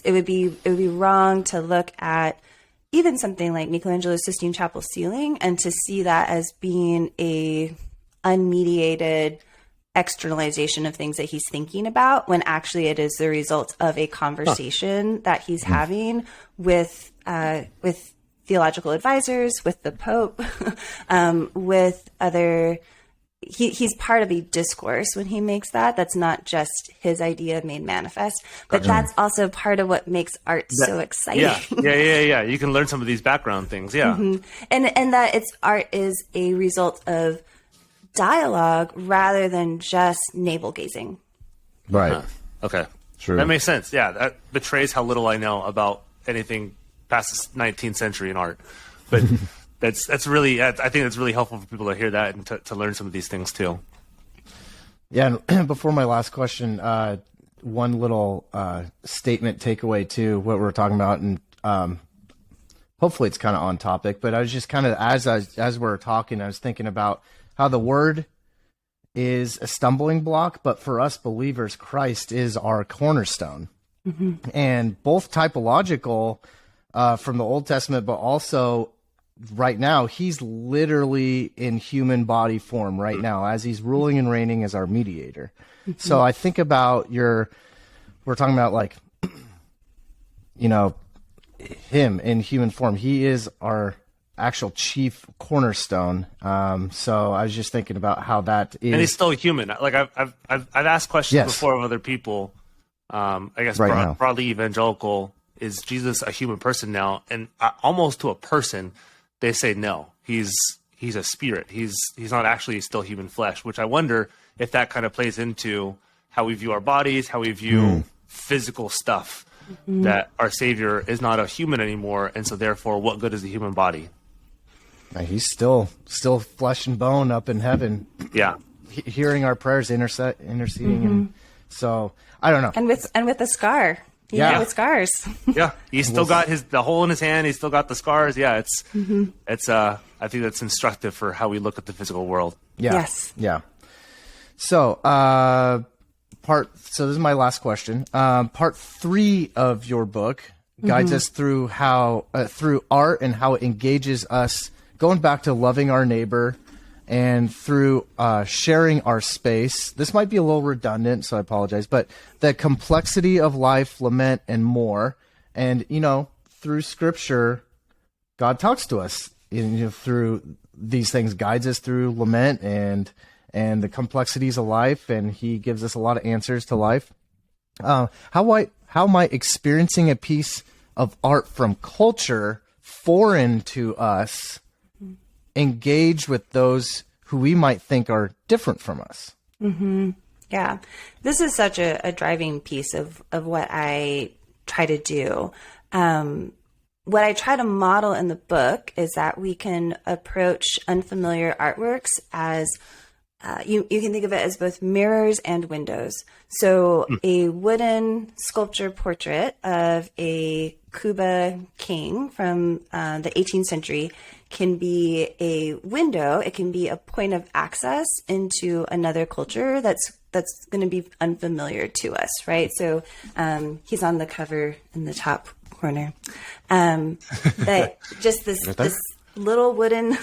would be wrong to look at even something like Michelangelo's Sistine Chapel ceiling and to see that as being a unmediated externalization of things that he's thinking about, when actually it is the result of a conversation that he's having with theological advisors, with the Pope, with other. He's part of a discourse when he makes that. That's not just his idea made manifest, but that's also part of what makes art so exciting. Yeah. You can learn some of these background things. Yeah, and that art is a result of dialogue rather than just navel gazing. Right. Okay. True. That makes sense. Yeah, that betrays how little I know about anything past the 19th century in art. But that's really, I think it's really helpful for people to hear that and to learn some of these things too. Yeah, and before my last question, one little statement takeaway to what we're talking about, and hopefully it's kind of on topic, but I was just kind of, as we're talking, I was thinking about how the word is a stumbling block, but for us believers, Christ is our cornerstone. And both typological from the Old Testament, but also right now, he's literally in human body form right now, as he's ruling and reigning as our mediator. So I think about we're talking about like, him in human form. He is our actual chief cornerstone. So I was just thinking about how that is. And he's still human. Like I've asked questions Yes. before of other people. I guess Right now. broadly evangelical, is Jesus a human person now? And almost to a person, they say no. He's a spirit. He's not actually still human flesh. Which I wonder if that kind of plays into how we view our bodies, how we view physical stuff. That our Savior is not a human anymore, and so therefore, what good is the human body? He's still flesh and bone up in heaven. Yeah. Hearing our prayers, interceding, and so I don't know. And with a scar, with scars. Yeah, he's still got the hole in his hand. He's still got the scars. Yeah, it's I think that's instructive for how we look at the physical world. Yeah. Yes. Yeah. So, so this is my last question. Part 3 of your book guides us through through art and how it engages us, going back to loving our neighbor, and through sharing our space. This might be a little redundant, so I apologize, but the complexity of life, lament, and more. And, through Scripture, God talks to us through these things, guides us through lament and the complexities of life, and he gives us a lot of answers to life. How might experiencing a piece of art from culture foreign to us engage with those who we might think are different from us? Yeah, this is such a driving piece of what I try to do. What I try to model in the book is that we can approach unfamiliar artworks as you can think of it as both mirrors and windows. So a wooden sculpture portrait of a Cuba king from the 18th century can be a window. It can be a point of access into another culture that's going to be unfamiliar to us, right? So he's on the cover in the top corner. That just this little wooden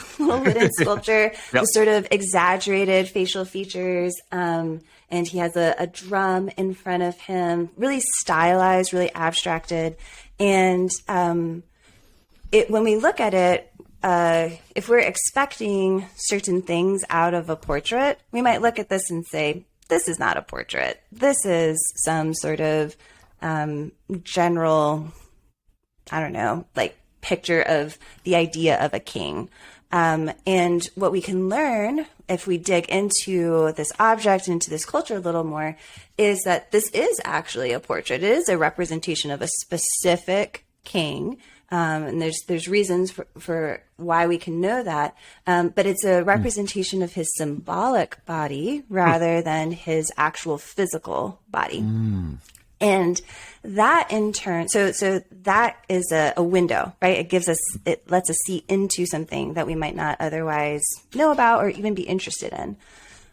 sculpture with sort of exaggerated facial features. And he has a drum in front of him, really stylized, really abstracted. And when we look at it, if we're expecting certain things out of a portrait, we might look at this and say, this is not a portrait. This is some sort of general, I don't know, like picture of the idea of a king. And what we can learn if we dig into this object, into this culture a little more, is that this is actually a portrait. It is a representation of a specific king. And there's reasons for why we can know that. But it's a representation of his symbolic body rather than his actual physical body. And that in turn, so that is a window, right? It lets us see into something that we might not otherwise know about or even be interested in.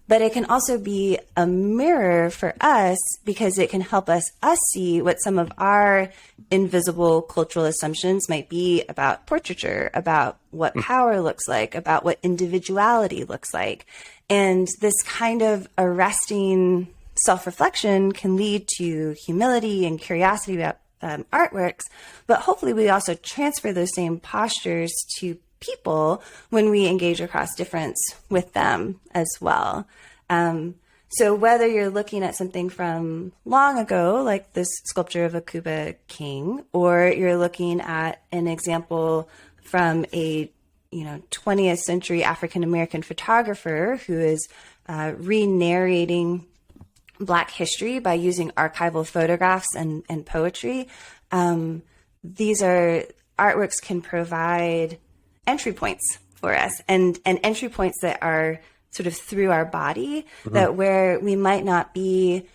But it can also be a mirror for us because it can help us see what some of our invisible cultural assumptions might be about portraiture, about what power looks like, about what individuality looks like. And this kind of arresting self-reflection can lead to humility and curiosity about artworks, but hopefully we also transfer those same postures to people when we engage across difference with them as well. So whether you're looking at something from long ago, like this sculpture of a Cuba king, or you're looking at an example from a 20th century African American photographer who is re-narrating Black history by using archival photographs and poetry. These artworks can provide entry points for us and entry points that are sort of through our body, that where we might not be,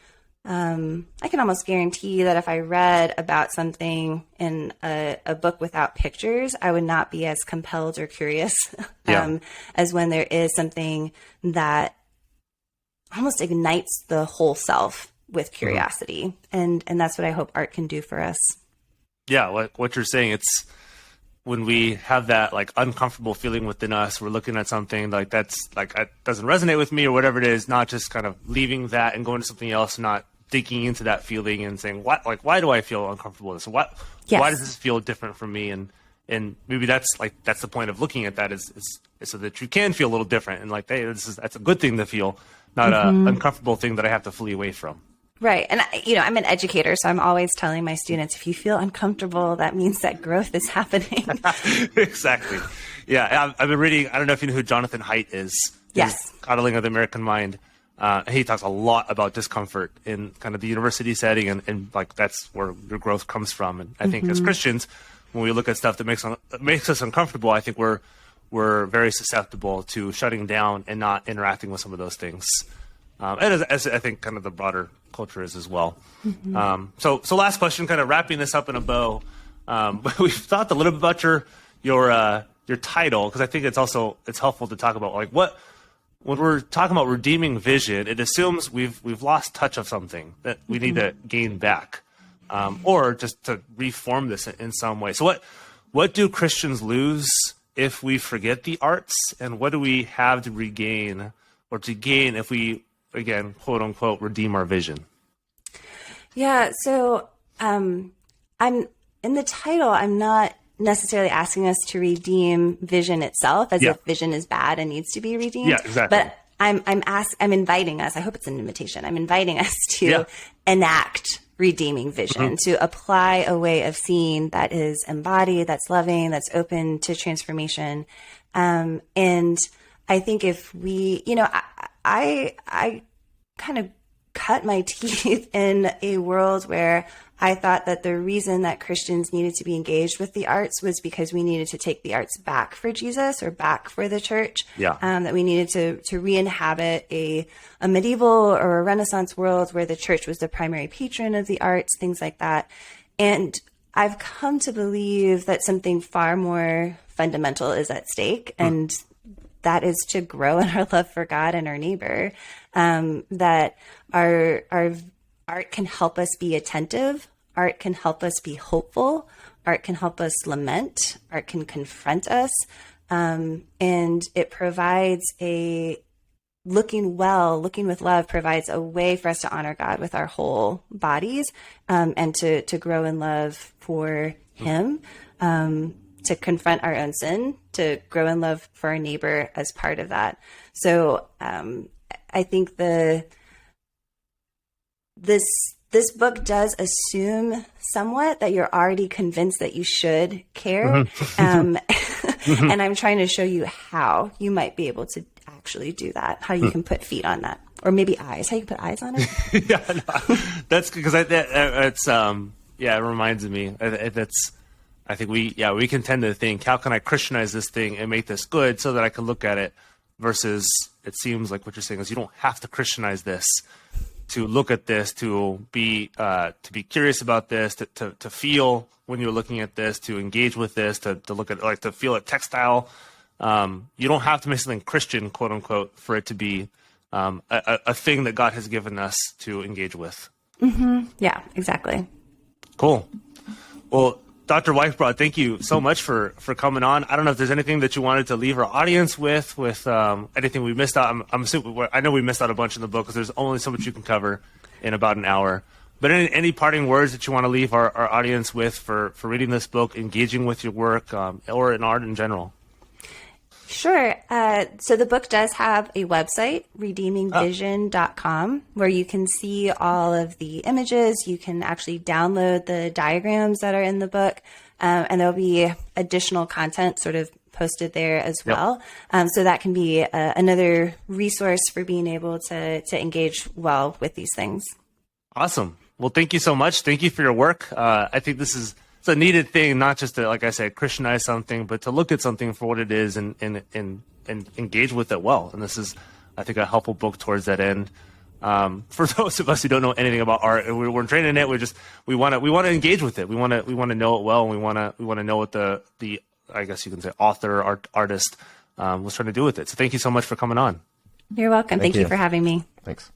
I can almost guarantee that if I read about something in a book without pictures, I would not be as compelled or curious as when there is something that almost ignites the whole self with curiosity. And that's what I hope art can do for us. Yeah, like what you're saying, it's when we have that like uncomfortable feeling within us, we're looking at something like that's like it doesn't resonate with me or whatever it is, not just kind of leaving that and going to something else, not digging into that feeling and saying, why do I feel uncomfortable with this? Why does this feel different from me? And And maybe that's the point of looking at that is so that you can feel a little different and like, hey, that's a good thing to feel, not an uncomfortable thing that I have to flee away from. Right. And, I'm an educator, so I'm always telling my students, if you feel uncomfortable, that means that growth is happening. Exactly. Yeah. I've been reading, I don't know if you know who Jonathan Haidt is. Yes. Coddling of the American Mind. He talks a lot about discomfort in kind of the university setting and like that's where your growth comes from. And I think as Christians, when we look at stuff that makes us uncomfortable, I think we're very susceptible to shutting down and not interacting with some of those things. And as I think kind of the broader culture is as well. So last question, kind of wrapping this up in a bow. We've talked a little bit about your title, because I think it's helpful to talk about like when we're talking about redeeming vision, it assumes we've lost touch of something that we need to gain back, or just to reform this in some way. So what do Christians lose if we forget the arts, and what do we have to regain or to gain if we, again, quote unquote, redeem our vision? Yeah. So I'm in the title, I'm not necessarily asking us to redeem vision itself as if vision is bad and needs to be redeemed. Yeah, exactly. But I'm inviting us, I hope it's an invitation. I'm inviting us to enact redeeming vision, to apply a way of seeing that is embodied, that's loving, that's open to transformation. And I think if we, I kind of cut my teeth in a world where I thought that the reason that Christians needed to be engaged with the arts was because we needed to take the arts back for Jesus or back for the church. That we needed to re-inhabit a medieval or a Renaissance world where the church was the primary patron of the arts, things like that. And I've come to believe that something far more fundamental is at stake, and that is to grow in our love for God and our neighbor. That our art can help us be attentive. Art can help us be hopeful. Art can help us lament. Art can confront us. And it provides looking with love provides a way for us to honor God with our whole bodies, and to grow in love for Him, to confront our own sin, to grow in love for our neighbor as part of that. So I think this book does assume somewhat that you're already convinced that you should care. And I'm trying to show you how you might be able to actually do that, how you can put feet on that, or maybe eyes, how you put eyes on it. That's because it reminds me. I think we can tend to think, how can I Christianize this thing and make this good so that I can look at it, versus it seems like what you're saying is you don't have to Christianize this to look at this, to be curious about this, to feel when you're looking at this, to engage with this, to look at, like, to feel it textile. You don't have to make something Christian, quote unquote, for it to be a thing that God has given us to engage with. Yeah, exactly. Cool. Well, Dr. Weichbrodt, thank you so much for coming on. I don't know if there's anything that you wanted to leave our audience with anything we missed out. I'm assuming, I know we missed out a bunch in the book because there's only so much you can cover in about an hour. But any parting words that you want to leave our audience with for reading this book, engaging with your work, or in art in general? Sure. So the book does have a website, redeemingvision.com, where you can see all of the images. You can actually download the diagrams that are in the book, and there'll be additional content sort of posted there as well. So that can be another resource for being able to engage well with these things. Awesome. Well, thank you so much. Thank you for your work. I think it's a needed thing, not just to, like I said, Christianize something, but to look at something for what it is and engage with it well. And this is, I think, a helpful book towards that end. For those of us who don't know anything about art, we're trained in it. We want to engage with it. We want to know it well, and we want to know what the I guess you can say author, artist was trying to do with it. So thank you so much for coming on. You're welcome. Thank you for having me. Thanks.